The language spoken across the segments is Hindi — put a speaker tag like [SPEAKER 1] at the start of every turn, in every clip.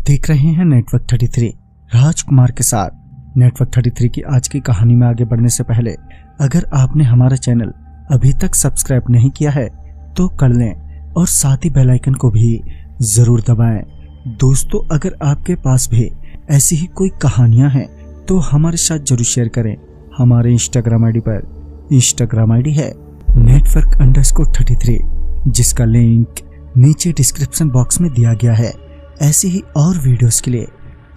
[SPEAKER 1] आप देख रहे हैं नेटवर्क 33 राजकुमार के साथ। नेटवर्क 33 की आज की कहानी में आगे बढ़ने से पहले अगर आपने हमारा चैनल अभी तक सब्सक्राइब नहीं किया है तो कर लें और साथ ही बेल आइकन को भी जरूर दबाएं। दोस्तों, अगर आपके पास भी ऐसी ही कोई कहानियां हैं तो हमारे साथ जरूर शेयर करें। हमारे इंस्टाग्राम आईडी पर इंस्टाग्राम आईडी है network_33 जिसका लिंक नीचे डिस्क्रिप्शन बॉक्स में दिया गया है। ऐसे ही और वीडियोस के लिए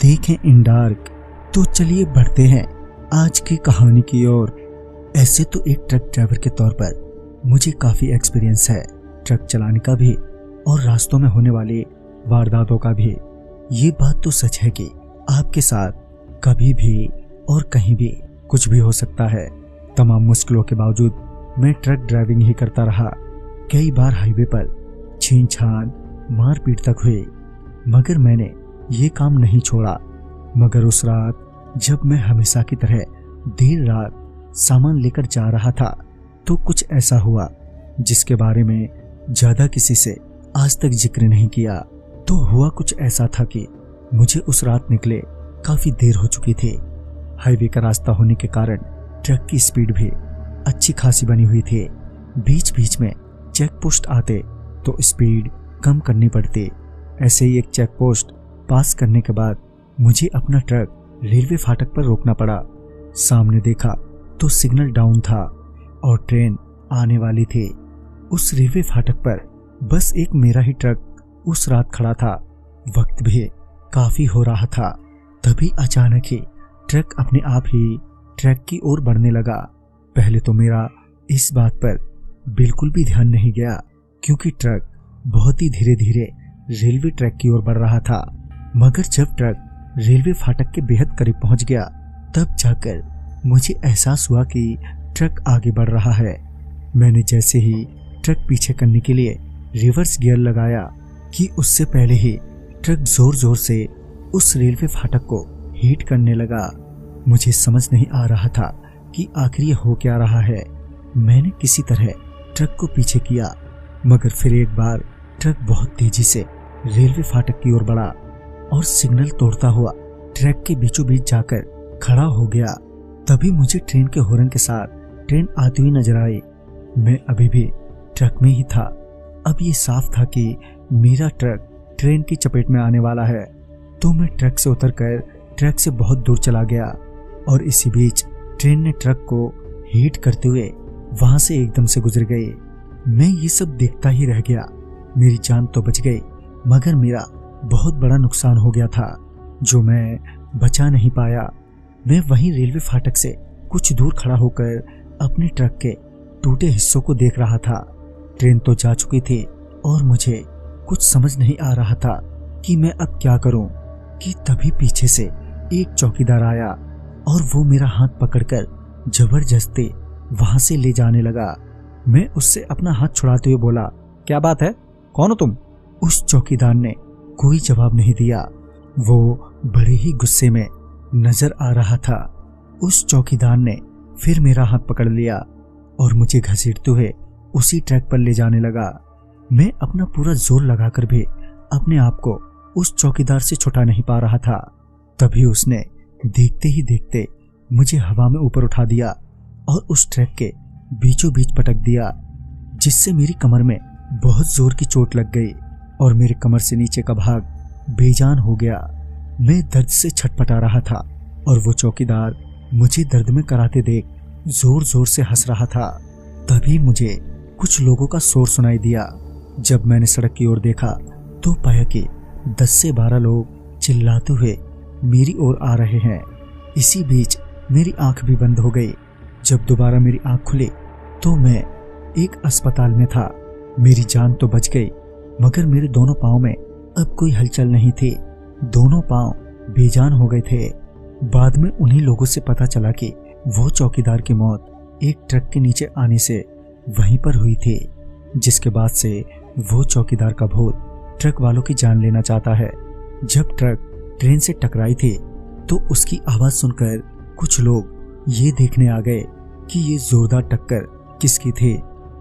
[SPEAKER 1] देखें इन डार्क। तो चलिए बढ़ते हैं आज की कहानी की ओर। ऐसे तो एक ट्रक ड्राइवर के तौर पर मुझे काफी एक्सपीरियंस है ट्रक चलाने का भी और रास्तों में होने वाली वारदातों का भी। ये बात तो सच है कि आपके साथ कभी भी और कहीं भी कुछ भी हो सकता है। तमाम मुश्किलों के बावजूद मैं ट्रक ड्राइविंग ही करता रहा। कई बार हाईवे पर छीन-छान मारपीट तक हुई, मगर मैंने ये काम नहीं छोड़ा। मगर उस रात जब मैं हमेशा की तरह देर रात सामान लेकर जा रहा था तो कुछ ऐसा हुआ जिसके बारे में ज्यादा किसी से आज तक जिक्र नहीं किया। तो हुआ कुछ ऐसा था कि मुझे उस रात निकले काफी देर हो चुकी थी। हाईवे का रास्ता होने के कारण ट्रक की स्पीड भी अच्छी खासी बनी हुई थी। बीच बीच में चेक पोस्ट आते तो स्पीड कम करनी पड़ती। ऐसे ही एक चेक पोस्ट पास करने के बाद मुझे अपना ट्रक रेलवे फाटक पर रोकना पड़ा। सामने देखा तो सिग्नल डाउन था और ट्रेन आने वाली थी। उस रेलवे फाटक पर बस एक मेरा ही ट्रक उस रात खड़ा था। वक्त भी काफी हो रहा था। तभी अचानक ही ट्रक अपने आप ही ट्रैक की ओर बढ़ने लगा। पहले तो मेरा इस बात पर बिल्कुल भी ध्यान नहीं गया क्योंकि ट्रक बहुत ही धीरे धीरे रेलवे ट्रैक की ओर बढ़ रहा था। मगर जब ट्रक रेलवे फाटक के बेहद करीब पहुंच गया तब जाकर मुझे एहसास हुआ कि ट्रक आगे बढ़ रहा है। मैंने जैसे ही ट्रक पीछे करने के लिए रिवर्स गियर लगाया कि उससे पहले ही ट्रक जोर जोर से उस रेलवे फाटक को हिट करने लगा। मुझे समझ नहीं आ रहा था कि आखिर ये हो क्या रहा है। मैंने किसी तरह ट्रक को पीछे किया मगर फिर एक बार ट्रक बहुत तेजी से रेलवे फाटक की ओर बढ़ा और सिग्नल तोड़ता हुआ ट्रैक के बीचों बीच जाकर खड़ा हो गया। तभी मुझे ट्रेन के हॉर्न के साथ ट्रेन आती हुई नजर आई। मैं अभी भी ट्रक में ही था। अब ये साफ था कि मेरा ट्रक ट्रेन की चपेट में आने वाला है। तो मैं ट्रक से उतरकर ट्रक से बहुत दूर चला गया और इसी बीच ट्रेन ने ट्रक को हिट करते हुए वहां से एकदम से गुजर गई। मैं ये सब देखता ही रह गया। मेरी जान तो बच गई मगर मेरा बहुत बड़ा नुकसान हो गया था जो मैं बचा नहीं पाया। मैं वहीं रेलवे फाटक से कुछ दूर खड़ा होकर अपने ट्रक के टूटे हिस्सों को देख रहा था। ट्रेन तो जा चुकी थी और मुझे कुछ समझ नहीं आ रहा था कि मैं अब क्या करूं कि तभी पीछे से एक चौकीदार आया और वो मेरा हाथ पकड़कर जबरदस्ती वहां से ले जाने लगा। मैं उससे अपना हाथ छुड़ाते हुए बोला, क्या बात है, कौन हो तुम? उस चौकीदार ने कोई जवाब नहीं दिया। वो बड़े ही गुस्से में नजर आ रहा था। उस चौकीदार ने फिर मेरा हाथ पकड़ लिया और मुझे घसीटते हुए उसी ट्रैक पर ले जाने लगा। मैं अपना पूरा जोर लगाकर भी अपने आप को उस चौकीदार से छुड़ा नहीं पा रहा था। तभी उसने देखते ही देखते मुझे हवा में ऊपर उठा दिया और उस ट्रैक के बीचों बीच पटक दिया जिससे मेरी कमर में बहुत जोर की चोट लग गई और मेरे कमर से नीचे का भाग बेजान हो गया। मैं दर्द से छटपटा रहा था और वो चौकीदार मुझे दर्द में कराते देख जोर जोर से हंस रहा था। तभी मुझे कुछ लोगों का शोर सुनाई दिया। जब मैंने सड़क की ओर देखा तो पाया कि 10 से 12 लोग चिल्लाते हुए मेरी ओर आ रहे हैं। इसी बीच मेरी आंख भी बंद हो गई। जब दोबारा मेरी आंख खुली तो मैं एक अस्पताल में था। मेरी जान तो बच गई मगर मेरे दोनों पांव में अब कोई हलचल नहीं थी। दोनों पांव बेजान हो गए थे। बाद में उन्हीं लोगों से पता चला कि वो चौकीदार की मौत एक ट्रक के नीचे आने से वहीं पर हुई थी, जिसके बाद से वो चौकीदार का भूत ट्रक वालों की जान लेना चाहता है। जब ट्रक ट्रेन से टकराई थी तो उसकी आवाज सुनकर कुछ लोग ये देखने आ गए कि ये जोरदार टक्कर किसकी थी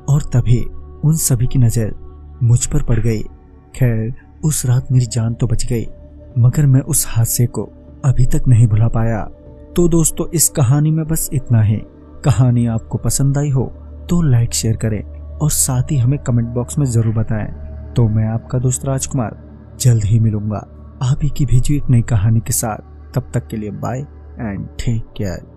[SPEAKER 1] और तभी उन सभी की नजर मुझ पर पड़ गई। खैर, उस रात मेरी जान तो बच गई मगर मैं उस हादसे को अभी तक नहीं भुला पाया। तो दोस्तों इस कहानी में बस इतना ही। कहानी आपको पसंद आई हो तो लाइक शेयर करें और साथ ही हमें कमेंट बॉक्स में जरूर बताएं। तो मैं आपका दोस्त राजकुमार जल्द ही मिलूंगा आप ही की भेजी एक नई कहानी के साथ। तब तक के लिए बाय एंड टेक केयर।